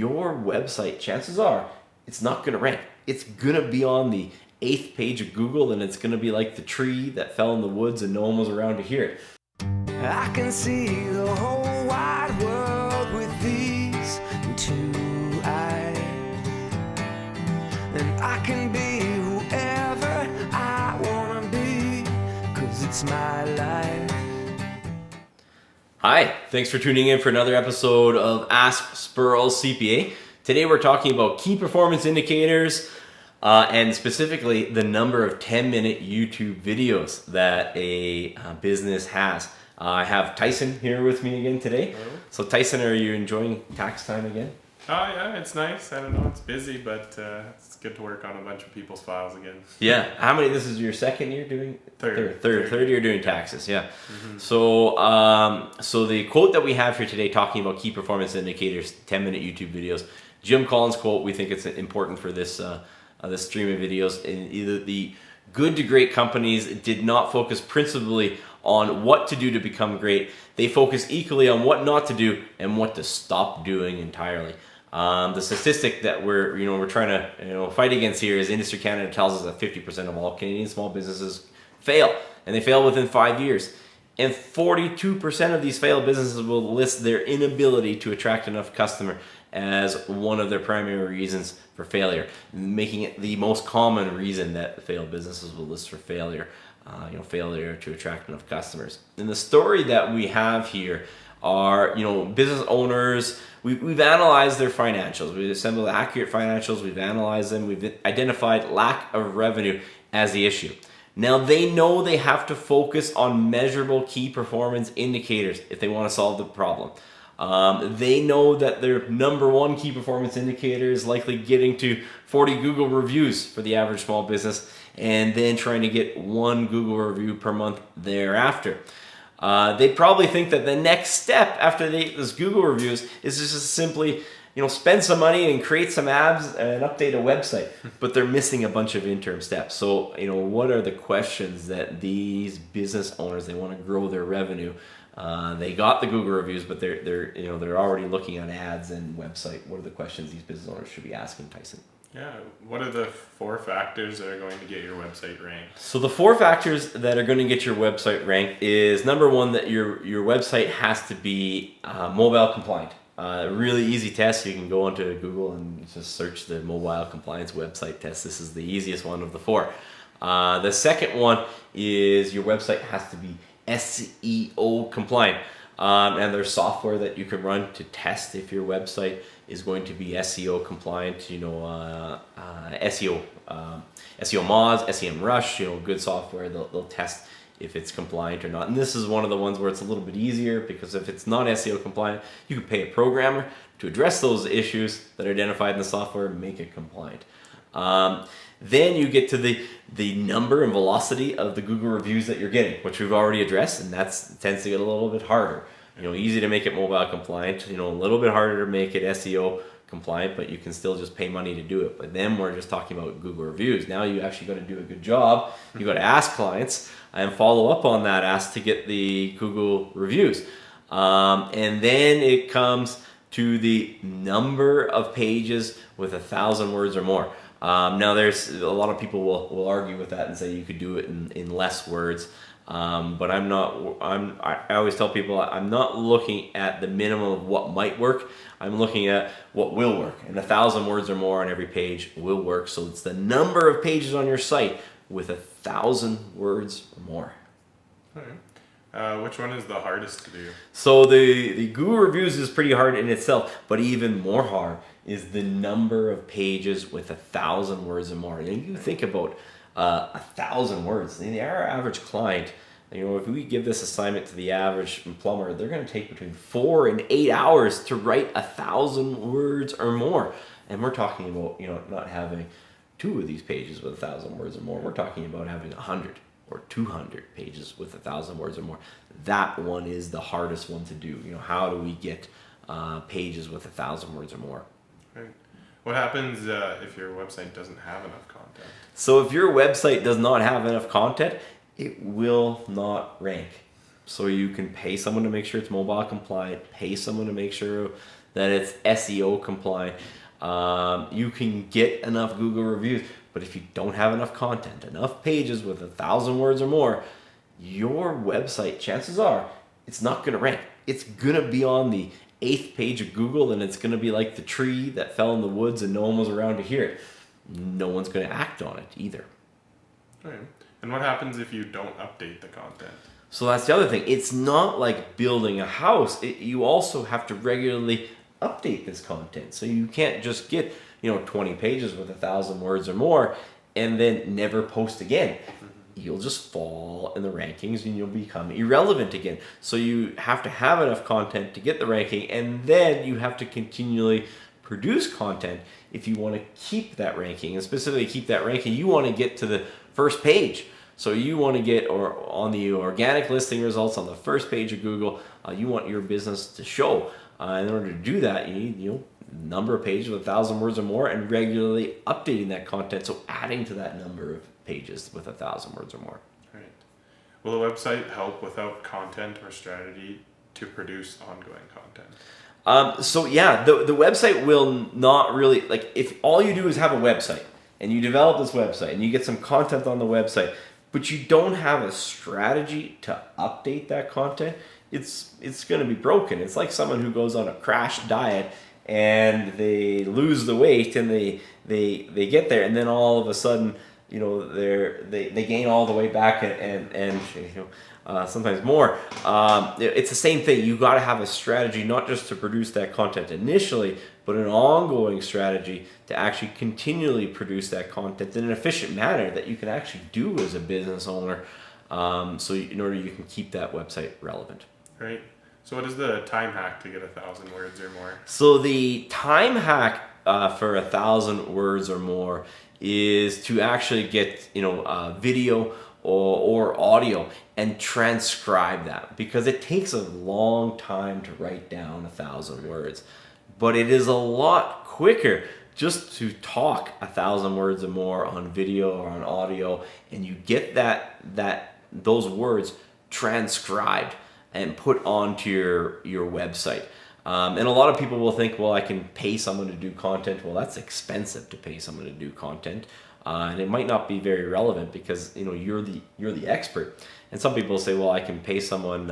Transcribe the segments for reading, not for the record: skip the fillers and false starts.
your website, chances are, it's not going to rank. It's going to be on the 8th page of Google, and it's going to be like the tree that fell in the woods and no one was around to hear it. I can see the whole wide world with these two eyes, and I can be whoever I want to be, 'cause it's my life. Hi, thanks for tuning in for another episode of Ask Spurrell CPA. Today we're talking about key performance indicators and specifically the number of 10-minute YouTube videos that a business has. I have Tyson here with me again today. Hello. So Tyson, are you enjoying tax time again? Oh yeah, it's nice. I don't know, it's busy, but it's good to work on a bunch of people's files again. Yeah. How many? This is your second year doing? Third Year doing taxes. Yeah. Mm-hmm. So the quote that we have here today, talking about key performance indicators, 10-minute YouTube videos. Jim Collins' quote. We think it's important for this this stream of videos. And either the good to great companies did not focus principally on what to do to become great. They focus equally on what not to do and what to stop doing entirely. The statistic that we're trying to fight against here is Industry Canada tells us that 50% of all Canadian small businesses fail, and they fail within 5 years. And 42% of these failed businesses will list their inability to attract enough customer as one of their primary reasons for failure, making it the most common reason that failed businesses will list for failure. Failure to attract enough customers. And the story that we have here are, business owners. We've analyzed their financials. We've assembled accurate financials. We've analyzed them. We've identified lack of revenue as the issue. Now they know they have to focus on measurable key performance indicators if they want to solve the problem. They know that their number one key performance indicator is likely getting to 40 Google reviews for the average small business, and then trying to get 1 Google review per month thereafter. They probably think that the next step after those Google reviews is just simply, spend some money and create some ads and update a website. But they're missing a bunch of interim steps. So, what are the questions that these business owners, they want to grow their revenue? They got the Google reviews, but they're already looking at ads and website. What are the questions these business owners should be asking, Tyson? Yeah, what are the 4 factors that are going to get your website ranked? So the 4 factors that are going to get your website ranked is, number one, that your website has to be mobile compliant. Really easy test. You can go onto Google and just search the mobile compliance website test. This is the easiest one of the 4. The second one is your website has to be SEO compliant. And there's software that you can run to test if your website is going to be SEO compliant. SEO Moz, SEMrush, good software. They'll test if it's compliant or not. And this is one of the ones where it's a little bit easier, because if it's not SEO compliant, you can pay a programmer to address those issues that are identified in the software and make it compliant. Then you get to the number and velocity of the Google reviews that you're getting, which we've already addressed, and that tends to get a little bit harder. Easy to make it mobile compliant, a little bit harder to make it SEO compliant, but you can still just pay money to do it. But then we're just talking about Google reviews. Now you actually got to do a good job. You got to ask clients and follow up on that ask to get the Google reviews. And then it comes to the number of pages with 1,000 words or more. Now there's a lot of people will argue with that and say you could do it in less words. But I always tell people I'm not looking at the minimum of what might work. I'm looking at what will work, and 1,000 words or more on every page will work. So it's the number of pages on your site with 1,000 words or more. Okay. Which one is the hardest to do? So the Google reviews is pretty hard in itself, but even more hard is the number of pages with 1,000 words or more. And you think about 1,000 words. Our average client, if we give this assignment to the average plumber, they're going to take between 4 and 8 hours to write 1,000 words or more. And we're talking about, not having 2 of these pages with 1,000 words or more. We're talking about having 100 or 200 pages with 1,000 words or more. That one is the hardest one to do. How do we get pages with 1,000 words or more? Right. What happens if your website doesn't have enough content? So if your website does not have enough content, it will not rank. So you can pay someone to make sure it's mobile compliant, pay someone to make sure that it's SEO compliant. You can get enough Google reviews, but if you don't have enough content, enough pages with 1,000 words or more, your website, chances are, it's not going to rank. It's going to be on the 8th page of Google, and it's going to be like the tree that fell in the woods and no one was around to hear it. No one's going to act on it either. Okay. And what happens if you don't update the content? So that's the other thing. It's not like building a house. You also have to regularly update this content. So you can't just get 20 pages with 1,000 words or more and then never post again. You'll just fall in the rankings and you'll become irrelevant again. So you have to have enough content to get the ranking, and then you have to continually produce content if you want to keep that ranking. And specifically keep that ranking, you want to get to the first page. So you want to get on the organic listing results on the first page of Google. You want your business to show. In order to do that, you need number of pages with 1,000 words or more, and regularly updating that content. So adding to that number of pages with 1,000 words or more. Right. Will a website help without content or strategy to produce ongoing content? So yeah, the website will not really, like, if all you do is have a website and you develop this website and you get some content on the website, but you don't have a strategy to update that content, it's going to be broken. It's like someone who goes on a crash diet and they lose the weight and they get there, and then all of a sudden, they gain all the way back and sometimes more. It's the same thing. You got to have a strategy, not just to produce that content initially, but an ongoing strategy to actually continually produce that content in an efficient manner that you can actually do as a business owner. So in order you can keep that website relevant. Right. So what is the time hack to get 1,000 words or more? So the time hack for 1,000 words or more is to actually get video or audio and transcribe that, because it takes a long time to write down 1,000 words, but it is a lot quicker just to talk 1,000 words or more on video or on audio, and you get those words transcribed and put onto your website. And a lot of people will think, well, I can pay someone to do content. Well, that's expensive to pay someone to do content, and it might not be very relevant because you're the expert. And some people say, well, I can pay someone,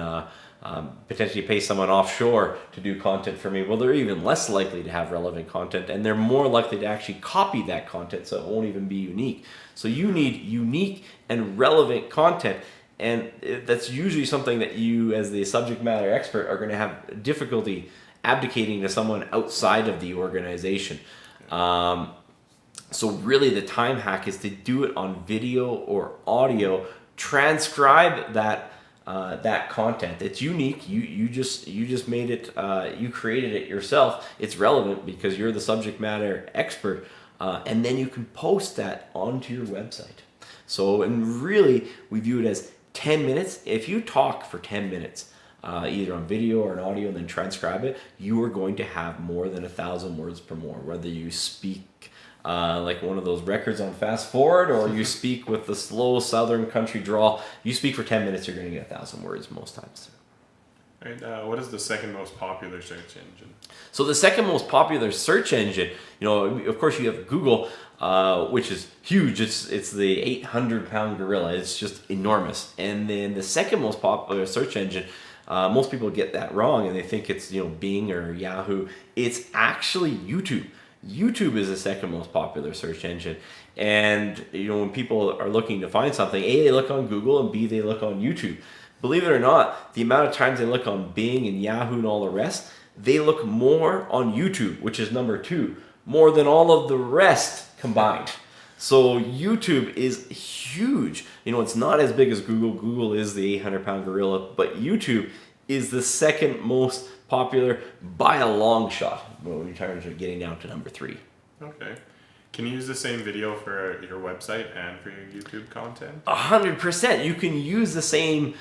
potentially pay someone offshore to do content for me. Well, they're even less likely to have relevant content, and they're more likely to actually copy that content, so it won't even be unique. So you need unique and relevant content. And that's usually something that you, as the subject matter expert, are going to have difficulty abdicating to someone outside of the organization. So really the time hack is to do it on video or audio, transcribe that content. It's unique. You just made it, you created it yourself. It's relevant because you're the subject matter expert. And then you can post that onto your website. So, and really we view it as 10 minutes. If you talk for 10 minutes, either on video or an audio, and then transcribe it, you are going to have more than 1,000 words per more. Whether you speak like one of those records on fast forward, or you speak with the slow southern country drawl, you speak for 10 minutes, you're going to get 1,000 words most times. Right. What is the second most popular search engine? So the second most popular search engine, of course you have Google, which is huge. It's the 800-pound gorilla. It's just enormous. And then the second most popular search engine, most people get that wrong and they think it's Bing or Yahoo. It's actually YouTube. YouTube is the second most popular search engine. And when people are looking to find something, A, they look on Google, and B, they look on YouTube. Believe it or not, the amount of times they look on Bing and Yahoo and all the rest, they look more on YouTube, which is number 2, more than all of the rest combined. So YouTube is huge. It's not as big as Google. Google is the 800-pound gorilla, but YouTube is the second most popular by a long shot when you're getting down to number 3. Okay. Can you use the same video for your website and for your YouTube content? 100%. You can use the same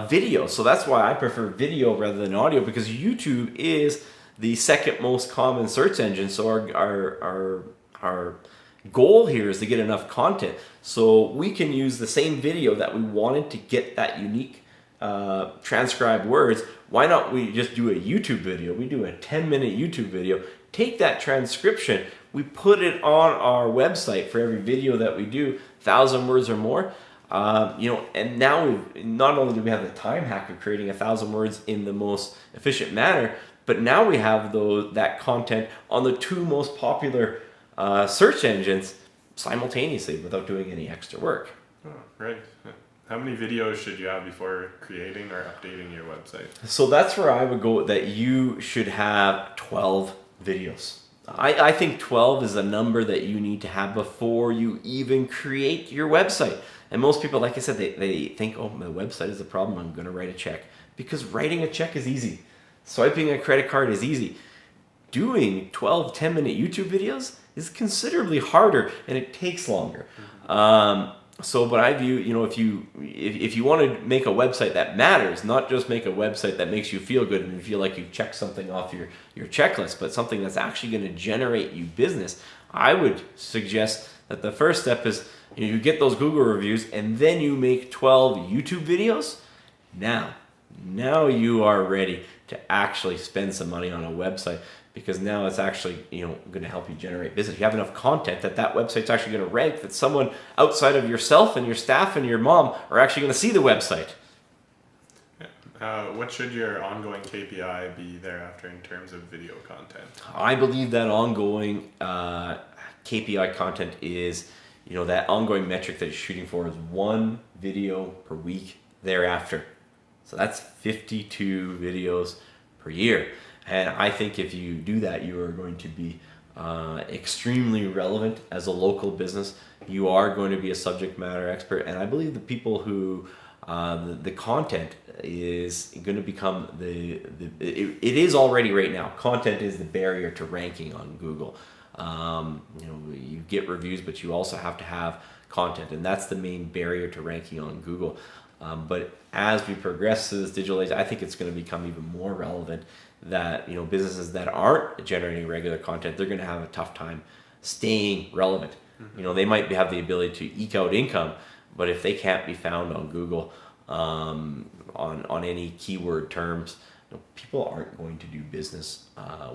video. So that's why I prefer video rather than audio, because YouTube is the second most common search engine. So our goal here is to get enough content. So we can use the same video that we wanted to get that unique transcribed words. why not we just do a YouTube video? We do a 10-minute YouTube video, take that transcription, we put it on our website for every video that we do, 1,000 words or more. And now not only do we have the time hack of creating 1,000 words in the most efficient manner, but now we have that content on the 2 most popular search engines simultaneously without doing any extra work. Oh, right. How many videos should you have before creating or updating your website? So that's where I would go, that you should have 12 videos. I think 12 is a number that you need to have before you even create your website. And most people, like I said, they think, oh, my website is the problem, I'm going to write a check. Because writing a check is easy. Swiping a credit card is easy. Doing 12 10-minute YouTube videos is considerably harder, and it takes longer. But I view, if you want to make a website that matters, not just make a website that makes you feel good and you feel like you checked something off your checklist, but something that's actually going to generate you business, I would suggest that the first step is you get those Google reviews and then you make 12 YouTube videos. Now you are ready to actually spend some money on a website, because now it's actually going to help you generate business. You have enough content that website's actually going to rank, that someone outside of yourself and your staff and your mom are actually going to see the website. What should your ongoing KPI be thereafter in terms of video content? I believe that ongoing KPI content is, that ongoing metric that you're shooting for is 1 video per week thereafter. So that's 52 videos per year. And I think if you do that, you are going to be extremely relevant as a local business. You are going to be a subject matter expert. And I believe the people who, the content is going to become it is already right now. Content is the barrier to ranking on Google. You get reviews, but you also have to have content. And that's the main barrier to ranking on Google. But as we progress to this digital age, I think it's going to become even more relevant that businesses that aren't generating regular content, they're going to have a tough time staying relevant. They might have the ability to eke out income, but if they can't be found on Google on any keyword terms, people aren't going to do business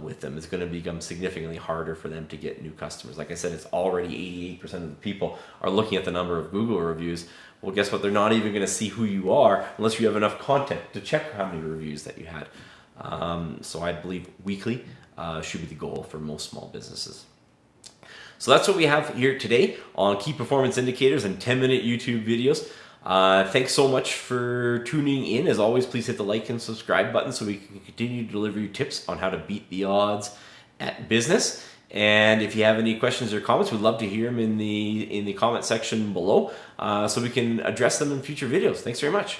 with them. It's going to become significantly harder for them to get new customers. Like I said, it's already 88% of the people are looking at the number of Google reviews. Well, guess what? They're not even going to see who you are unless you have enough content to check how many reviews that you had. So I believe weekly should be the goal for most small businesses. So that's what we have here today on key performance indicators and 10-minute YouTube videos. Thanks so much for tuning in. As always, please hit the like and subscribe button so we can continue to deliver you tips on how to beat the odds at business. And if you have any questions or comments, we'd love to hear them in the comment section below, so we can address them in future videos. Thanks very much.